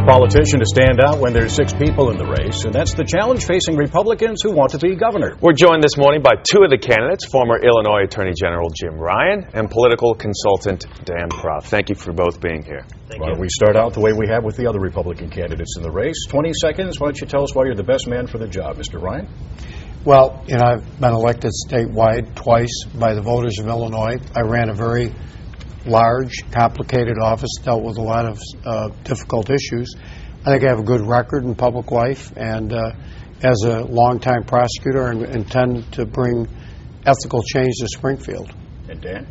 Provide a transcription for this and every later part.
politician to stand out when there's 6 people in the race, and that's the challenge facing Republicans who want to be governor. We're joined this morning by 2 of the candidates, former Illinois Attorney General Jim Ryan and political consultant Dan Proft. Thank you for both being here. Thank you. We start out the way we have with the other Republican candidates in the race. 20 seconds. Why don't you tell us why you're the best man for the job, Mr. Ryan? Well, I've been elected statewide twice by the voters of Illinois. I ran a very large, complicated office, dealt with a lot of difficult issues. I think I have a good record in public life, and as a longtime prosecutor, I intend to bring ethical change to Springfield. And Dan?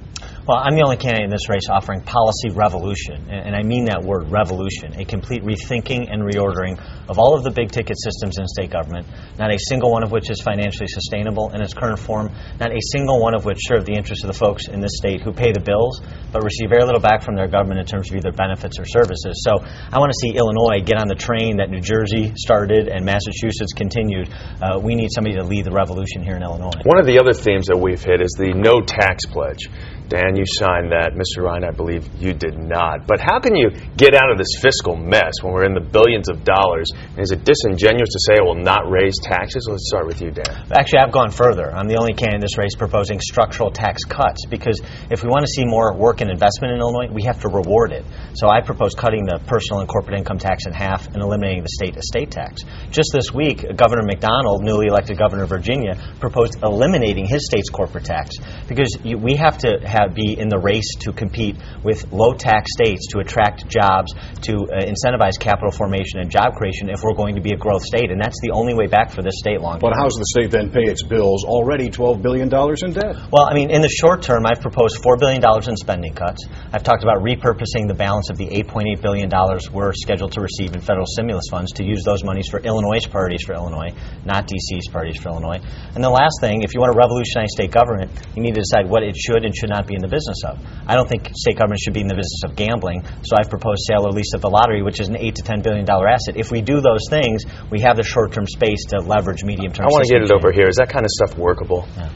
Well, I'm the only candidate in this race offering policy revolution, and I mean that word, revolution, a complete rethinking and reordering of all of the big-ticket systems in state government, not a single one of which is financially sustainable in its current form, not a single one of which serve the interests of the folks in this state who pay the bills but receive very little back from their government in terms of either benefits or services. So I want to see Illinois get on the train that New Jersey started and Massachusetts continued. We need somebody to lead the revolution here in Illinois. One of the other themes that we've hit is the no tax pledge. Dan, you signed that. Mr. Ryan, I believe you did not. But how can you get out of this fiscal mess when we're in the billions of dollars? And is it disingenuous to say it will not raise taxes? Let's start with you, Dan. Actually, I've gone further. I'm the only candidate in this race proposing structural tax cuts, because if we want to see more work and investment in Illinois, we have to reward it. So I propose cutting the personal and corporate income tax in half and eliminating the state estate tax. Just this week, Governor McDonald, newly elected governor of Virginia, proposed eliminating his state's corporate tax, because we have to be in the race to compete with low-tax states to attract jobs, to incentivize capital formation and job creation if we're going to be a growth state, and that's the only way back for this state long term. But how does the state then pay its bills, already $12 billion in debt? Well, I mean, in the short term, I've proposed $4 billion in spending cuts. I've talked about repurposing the balance of the $8.8 billion we're scheduled to receive in federal stimulus funds to use those monies for Illinois' priorities for Illinois, not D.C.'s priorities for Illinois. And the last thing, if you want to revolutionize state government, you need to decide what it should and should not be in the business of. I don't think state government should be in the business of gambling, so I've proposed sale or lease of the lottery, which is an $8 to $10 billion asset. If we do those things, we have the short-term space to leverage medium-term. I want to get it over here. Is that kind of stuff workable? Yeah.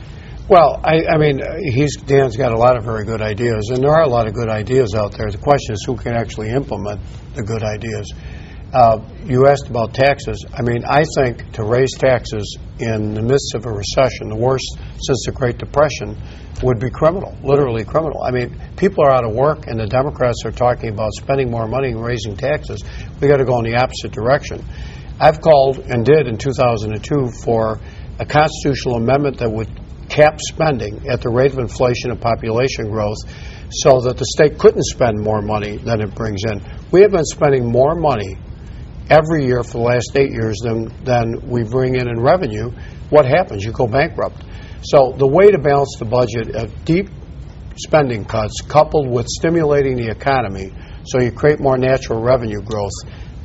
Well, I mean, Dan's got a lot of very good ideas, and there are a lot of good ideas out there. The question is who can actually implement the good ideas. You asked about taxes. I mean, I think to raise taxes in the midst of a recession, the worst since the Great Depression, would be criminal, literally criminal. I mean, people are out of work, and the Democrats are talking about spending more money and raising taxes. We got to go in the opposite direction. I've called and did in 2002 for a constitutional amendment that would cap spending at the rate of inflation and population growth so that the state couldn't spend more money than it brings in. We have been spending more money every year for the last 8 years than we bring in revenue. What happens? You go bankrupt. So the way to balance the budget of deep spending cuts coupled with stimulating the economy so you create more natural revenue growth,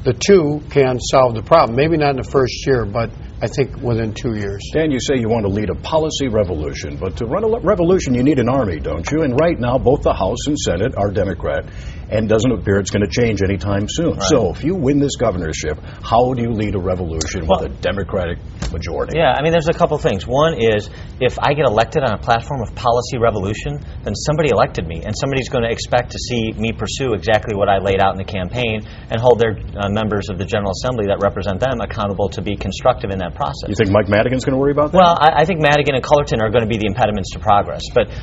the two can solve the problem. Maybe not in the first year, but I think within 2 years. Dan, you say you want to lead a policy revolution, but to run a revolution you need an army, don't you? And right now both the House and Senate are Democrat, and doesn't appear it's going to change anytime soon. Right. So if you win this governorship, how do you lead a revolution with a Democratic majority? Yeah, I mean, there's a couple things. One is, if I get elected on a platform of policy revolution, then somebody elected me, and somebody's going to expect to see me pursue exactly what I laid out in the campaign and hold their members of the General Assembly that represent them accountable to be constructive in that process. You think Mike Madigan's going to worry about that? Well, I think Madigan and Cullerton are going to be the impediments to progress. But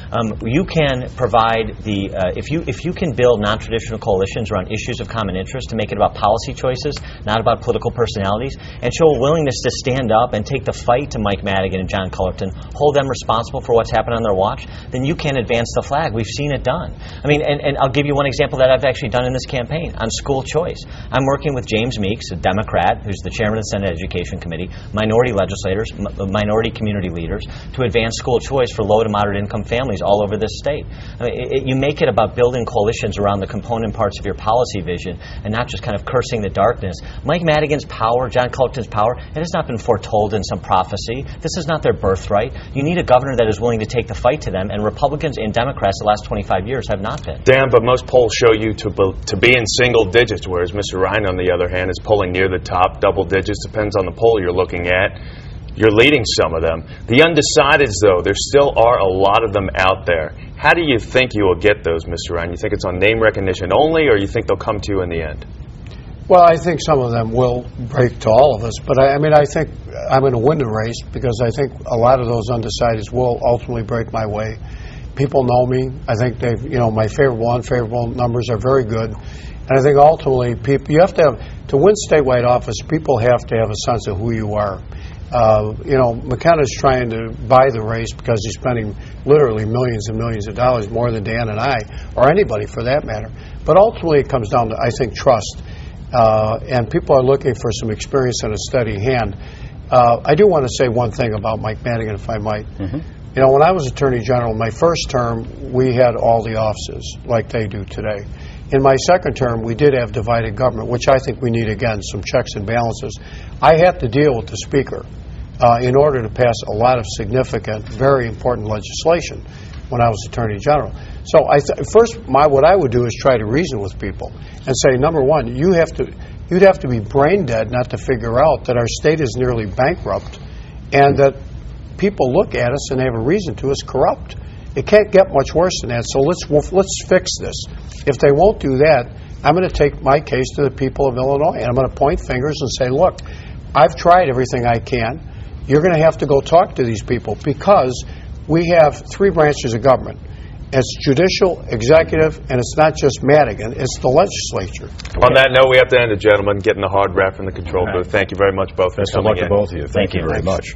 you can provide the if you can build non-traditional coalitions around issues of common interest to make it about policy choices, not about political personalities, and show a willingness to stand up and take the fight to Mike Madigan and John Cullerton, hold them responsible for what's happened on their watch, then you can advance the flag. We've seen it done. I mean, and I'll give you one example that I've actually done in this campaign on school choice. I'm working with James Meeks, a Democrat who's the chairman of the Senate Education Committee, minority legislators, minority community leaders, to advance school choice for low to moderate income families all over this state. I mean, you make it about building coalitions around the component parts of your policy vision and not just kind of cursing the darkness. Mike Madigan's power, John Cullerton's power, it has not been foretold in some prophecy. This is not their birthright. You need a governor that is willing to take the fight to them, and Republicans and Democrats the last 25 years have not been. Dan, but most polls show you to be in single digits, whereas Mr. Ryan, on the other hand, is polling near the top, double digits, depends on the poll you're looking at. You're leading some of them. The undecideds, though, there still are a lot of them out there. How do you think you will get those, Mr. Ryan? You think it's on name recognition only, or you think they'll come to you in the end? Well, I think some of them will break to all of us, but I mean, I think I'm going to win the race because I think a lot of those undecideds will ultimately break my way. People know me. I think they've, my favorable, unfavorable numbers are very good. And I think ultimately, you have to win statewide office, people have to have a sense of who you are. McKenna's trying to buy the race because he's spending literally millions and millions of dollars, more than Dan and I, or anybody for that matter. But ultimately, it comes down to, I think, trust. And people are looking for some experience and a steady hand. I do want to say one thing about Mike Madigan, if I might. Mm-hmm. When I was Attorney General, my first term, we had all the offices like they do today. In my second term, we did have divided government, which I think we need, again, some checks and balances. I had to deal with the Speaker in order to pass a lot of significant, very important legislation when I was Attorney General. So what I would do is try to reason with people and say, number one, you'd have to be brain dead not to figure out that our state is nearly bankrupt and that people look at us and they have a reason to us corrupt. It can't get much worse than that, so let's fix this. If they won't do that, I'm going to take my case to the people of Illinois, and I'm going to point fingers and say, look, I've tried everything I can. You're going to have to go talk to these people because we have three branches of government. It's judicial, executive, and it's not just Madigan, it's the legislature. On that note, we have to end it, gentlemen, getting the hard rap from the control booth. Thank you very much both for coming in. Best of luck to both of you. Thank you very much.